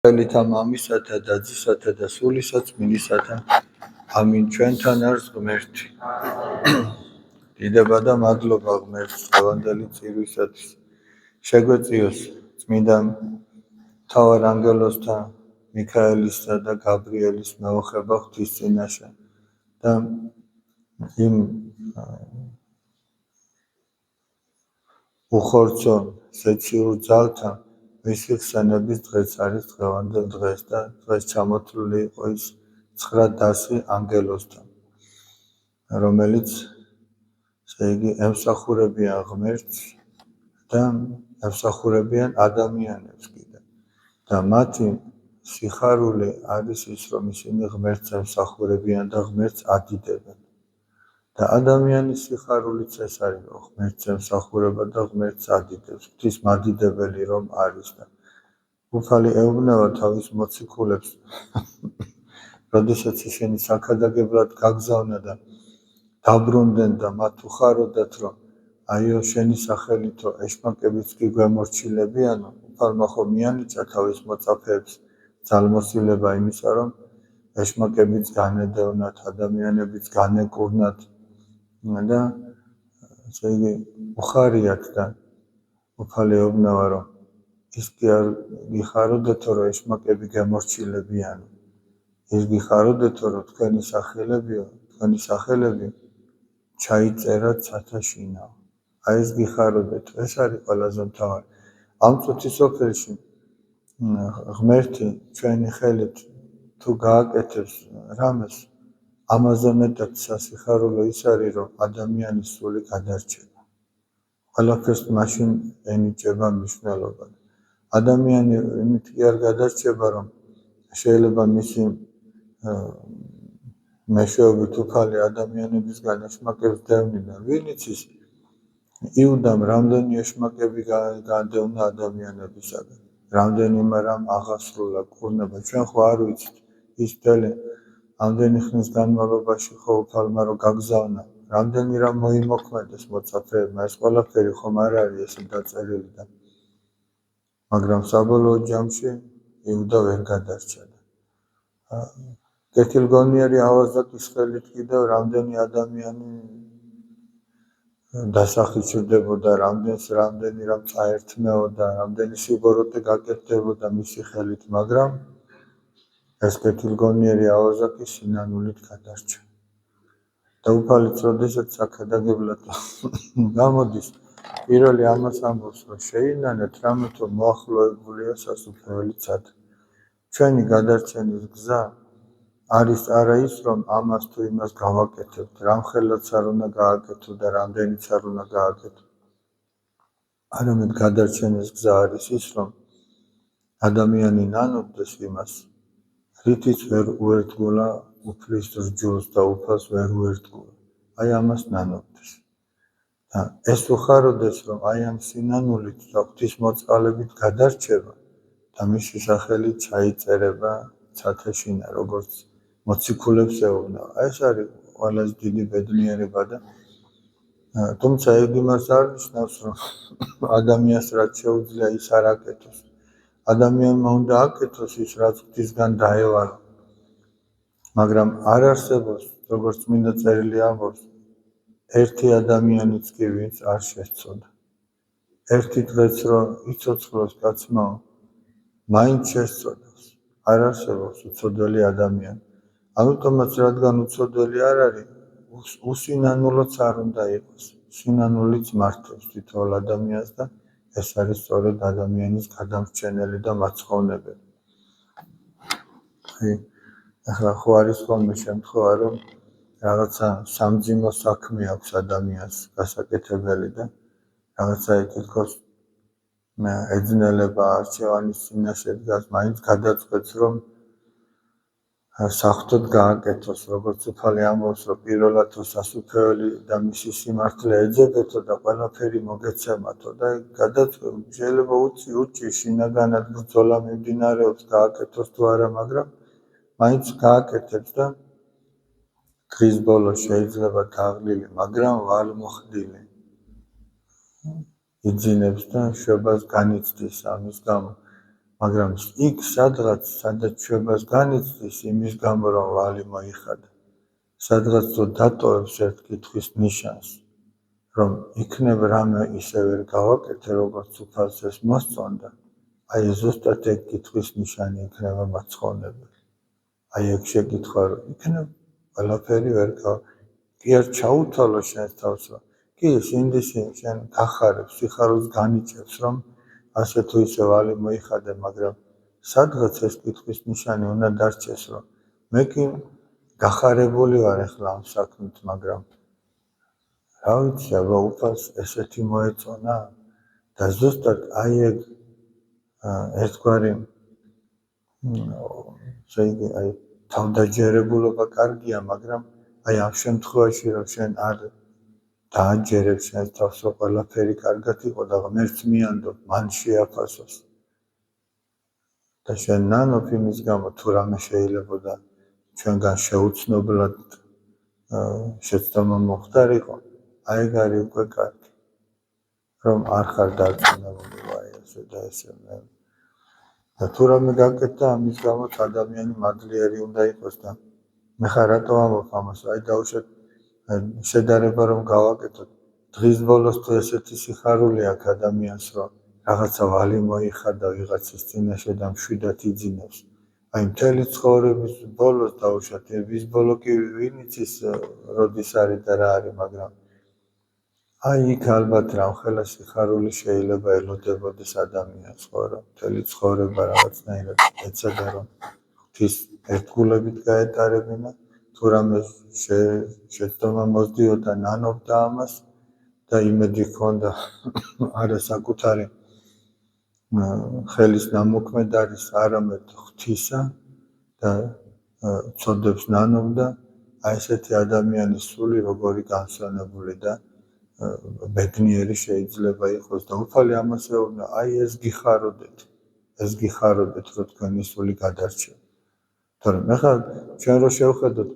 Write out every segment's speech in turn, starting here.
ხელითა მამისათა და ძისათა და სულისა წმინდისათა. ამინ. ჩვენთან არის ღმერთი. დიდება და მადლობა ღმერთს დღევანდელი წირვისათვის. შეგვეწიოს წმინდა მთავარ ანგელოზთა მიქაელისა და გაბრიელის მეოხება ღვთის წინაშე და იმ უხორცო სეციურ ძალთან მისი ხსენების დღეც არის დღევანდელ დღეს და დღეს ჩამოთვლილი იყო ის 9 დასი ანგელოზთან, რომელიც ემსახურებიან ღმერთს და ემსახურებიან ადამიანებს კიდე. და მათი სიხარული არის ის, რომ ისინი ღმერთს ემსახურებიან და ღმერთს ადიდებენ. და ადამიანის სიხარულიც ეს არის, რომ ღმერთს ემსახურება და ღმერთს ადიდებს, ღვთის მადიდებელი რომ არის და უფალი ეუბნება თავის მოციქულებს, როდესაც ისინი საქადაგებლად გაგზავნა და დაბრუნდნენ და მათ უხაროდათ, რომ აიო შენი სახელითო ეშმაკებიც კი გვემორჩილებიანო, უფალმა ხომ მიანიჭა თავის მოწაფეებს ძალმოსილება იმისა, რომ ეშმაკებიც განედევნათ, ადამიანებიც განეკურნათ და ესე იგი უხარიათ და უფალი ეუბნება, რომ ის კი არ გიხაროდეთო, რომ ეშმაკები გემორჩილებიანო, ის გიხაროდეთო, რომ თქვენი სახელები ჩაიწერათ ცათაშინაო. აი ეს გიხაროდეთო, ეს არის ყველაზე მთავარი. ამ წუთის სოფელში ღმერთი ჩვენი ხელით თუ გააკეთებს რამეს, ამაზე მეტად სასიხარულო ის არის, რომ ადამიანის სული გადარჩება. ყველაფერს მაშინ ენიჭება მნიშვნელობა. ადამიანი იმით კი არ გადარჩება, რომ შეიძლება მისი მეშვეობით უფალი ადამიანებისგან ეშმაკებს დევნიდა. ვინ იცის იუდამ რამდენი ეშმაკები გადევნა ადამიანებისაგან, რამდენი მაგრამ აღასრულა კურნება. ჩვენ ხო არ ვიცით ის მთელი ამდენი ხნის განმავლობაში ხო უფალმა რომ გაგზავნა, რამდენი რამ მოიმოქმედეს მოწაფეებმა, ეს ყველაფერი ხომ არ არის ესე დაწერილი და მაგრამ საბოლოო ჯამში იუდა ვერ გადარჩა. კეთილგონიერი ავაზაკის ხელით კიდევ რამდენი ადამიანი დასახიჩვდებოდა, რამდენი რამ წაერთმეოდა, რამდენი სიბოროტე გაკეთდებოდა მისი ხელით, მაგრამ ეს კეთილგონიერი ავაზაკი სინანულით გადარჩა. და უფალიც როდესაც საქადაგებლად გამოდის, პირველი ამას ამბობს, რომ შეინანეთ რამე თუ მოახლოებულია სასუფეველი ცადა. ჩვენი გადარჩენის გზა არის არა ის, რომ ამას თუ იმას გავაკეთებთ, რამხელაც არ უნდა გააკეთო და რამდენიც არ უნდა გააკეთო. არამედ გადარჩენის გზა არის ის, რომ ადამიანი ნანობდეს იმას, რითიც ვერ უერთგულა უფლის რჯულს და უფალს ვერ უერთგულა. აი ამას ნანობდეს. და ეს უხაროდეს, რომ აი ამ სინანულით და ღვთის მოწყალებით გადარჩება და მისი სახელი ჩაიწერება ცათაშინა, როგორც მოციქულებს ეუბნება. ეს არის ყველაზე დიდი ბედნიერება და თუმცა ეგ იმას არ ნიშნავს, რომ ადამიანს რაც შეუძლია ის არ აკეთოს. ადამიანმა უნდა აკეთოს ის, რაც ღვთისგან დაევალა. მაგრამ არ არსებობს, როგორც წმინდა წერილი ამბობს, ერთი ადამიანიც კი ვინც არ შესწოდა. ერთი დღეც რომ იცოცხლოს კაცმაო, მაინც შესწოდავს. არ არსებობს უცოდველი ადამიანი. ამიტომაც რადგან უცოდველი არ არის, უსინანულოც არ უნდა იყოს. სინანულიც მართავს თითოეულ ადამიანს და ეს არის სწორედ ადამიანის გადამრჩენელი და მაცხოვნებელი. ახლა ხო არის ხოლმე შემთხვევა, რომ რაღაცა სამძიმო საქმე აქვს ადამიანს გასაკეთებელი და რაღაცა თითქოს ეძნელება არჩევანის წინაშე დგას, მაინც გადაწყვეტს, რომ საღვთოდ გააკეთოს, როგორც უფალი ამბობს, რომ პირველად თუ სასუფეველი და მისი სიმართლე ეძებეთო და ყველაფერი მოგეცემათო და გადაწყვეტ, შეიძლება უჭი შინაგანად ბრძოლა მიმდინარეობს, გააკეთოს თუ არა, მაგრამ მაინც გააკეთებს და დღის ბოლოს შეიძლება თაღლილი, მაგრამ ვალმოხდილი იძინებს და შვებას განიცდის. ამის გამო მაგრამ იქ სადღაც ჩვებას განიცდის იმის გამო რომ ვალი მოიხადა სადღაც თუ დატოვებს ერთ კითხვის ნიშანს რომ იქნებ რამე ისე ვერ გავაკეთე როგორც უფალს ეს მოსწონდა აი ზუსტად ეგ კითხვის ნიშანი იქნება მაცხოვნებელი აი ეგ შეკითხვა რომ იქნებ ყველაფერი ვერ კი არ ჩაუთვალო შენს თავს რომ კი სინდისი შენ გახარებ სიხარულს განიჭებს რომ ასე თუ ისე ვალი მოიხადე მაგრამ სადღაც ეს კითხვის ნიშანი უნდა დარჩეს რომ მე კი გახარებული ვარ ახლა ამ საქმით მაგრამ რა ვიცი აბა უფალს ესეთი მოეწონა და ზუსტად აი ეგ ერთგვარი შეიძლება აი თავდაჯერებულობა კარგია მაგრამ აი ამ შემთხვევაში რომ შენ არ დააჯერებ შენს თავს რომ ყველაფერი კარგად იყო და ღმერთს მიანდო მან შეაფასოს და შენ ნანობ იმის გამო თუ რამე შეიძლებოდა ჩვენგან შეუცნობლად შეცდომა მოხდარიყო აი ეგ არის უკვე კარგი რომ არ ხარ დარწმუნებული აი ესე და ესე და თუ რამე გაკეთდა ამის გამო ადამიანი მადლიერი უნდა იყოს და მე ხარ რატო ამბობ ამას აი დავუშვათ შედარება რომ გავაკეთოთ დღის ბოლოს თუ ესეთი სიხარული აქვს ადამიანს რომ რაღაცა ვალი მოიხადა ვიღაცის წინაშე და მშვიდად იძინებს აი მთელი ცხოვრების ბოლოს დავუშვათ ვის ბოლო კი ვინ იცის როდის არის და რა არის მაგრამ აი იქ ალბათ რამხელა სიხარული შეიძლება ელოდებოდეს ადამიანს ხო რომ მთელი ცხოვრება რაღაცნაირად ეცადა რომ ღვთის ერთგულებით გაეტარებინა თუ რამე შეცდომა მოსდიოდა ნანობდა ამას და იმედი ჰქონდა არა საკუთარი ხელის ნამოქმედ არის არამედ ღვთისა და ცოდებს ნანობდა აი ესეთი ადამიანის სული როგორი განსვენებული და ბედნიერი შეიძლება იყოს და უფალი ამას ეუბნება აი ეს გიხაროდეთ რომ თქვენი სული გადარჩება თორემ ახლა ჩვენ რო შევხედოთ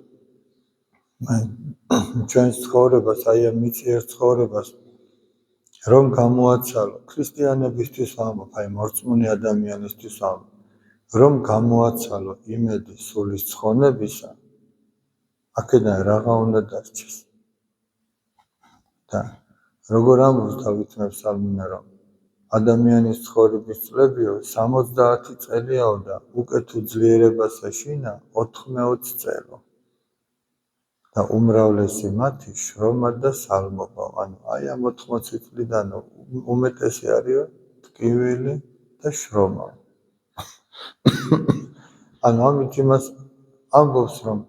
ჩვენს ცხოვრებას აი ამ მიწიერ ცხოვრებას რომ გამოაცალო ქრისტიანებისთვის ვამბობ აი მორწმუნე ადამიანისთვის ვამბობ რომ გამოაცალო იმედი სულის ცხონებისა აქედან რაღა უნდა დარჩეს და როგორ ამბობს დავით მეფსალმუნე რომ ადამიანის ცხოვრების წლებიო 70 წელიაო და უკვე თუ ძლიერებას ეშინა 80 წელო და უმრავლესი მათი შრომა და სალმობა ანუ აი ამ 80 წლიდან უმეტესი არის ტკივილი და შრომა ანუ ამით იმას ამბობს რომ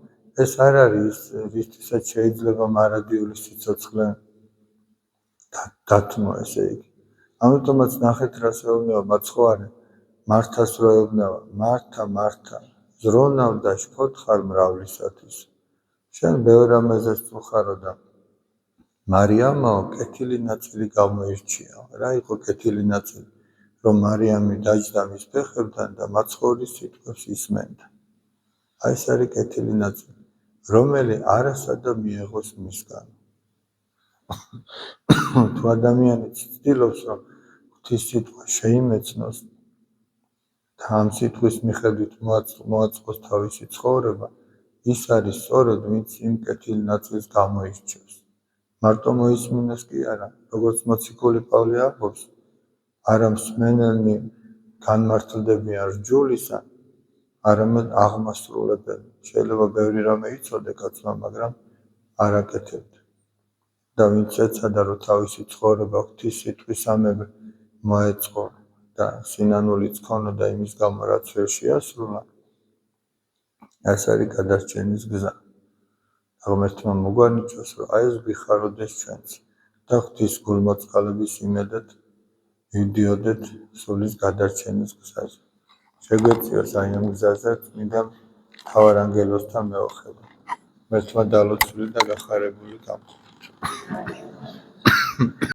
ეს არ არის რისთვისაც შეიძლება მარადიული სიცოცხლე დათმო ესე იგი ამიტომაც ნახეთ რას ეუბნება მაცხოვარი მართას რო ეუბნება მართა ზრონავ და შფოთხარ მრავლისათვის შენ ბევრ რამეზე სწუხარო და მარიამაო კეთილი ნაწილი გამოირჩია რა იყო კეთილი ნაწილი რომ მარიამი დაჯდა მის ფეხებთან და მაცხოვრის სიტყვებს ისმენდა აი ეს არის კეთილი ნაწილი რომელი არასადა მიეღოს მისგან თუ ადამიანი ცდილობს რომ ღვთის სიტყვა შეიმეცნოს და ამ სიტყვის მიხედვით მოაწყოს თავისი ცხოვრება ის არის სწორედ ვინც იმ კეთილ ნაწილს გამოირჩევს მარტო მოისმინოს კი არა როგორც მოციქული პავლე ამბობს არა მსმენელნი განმართლდებიან რჯულისა არამედ აღმასრულებელი შეიძლება ბევრი რამე იცოდე კაცმა მაგრამ არ აკეთებდა და ვინც ეცადა რომ თავისი ცხოვრება ღვთის სიტყვისამებრ მოეწყო და სინანულიც ქონოდა იმის გამო რაც ვერ შეასრულა ეს არის გადარჩენის გზა ღმერთმა მოგვანიჭოს რომ აი ეს გიხაროდეს ჩვენც და ღვთის გულმოწყალების იმედად ვიდიოდეთ სულის გადარჩენის გზაზე შეგვეციოს აი ამ გზაზე წმინდა მთავარანგელოზთან მეოხება ღმერთმა დალოცული და გახარებული გამო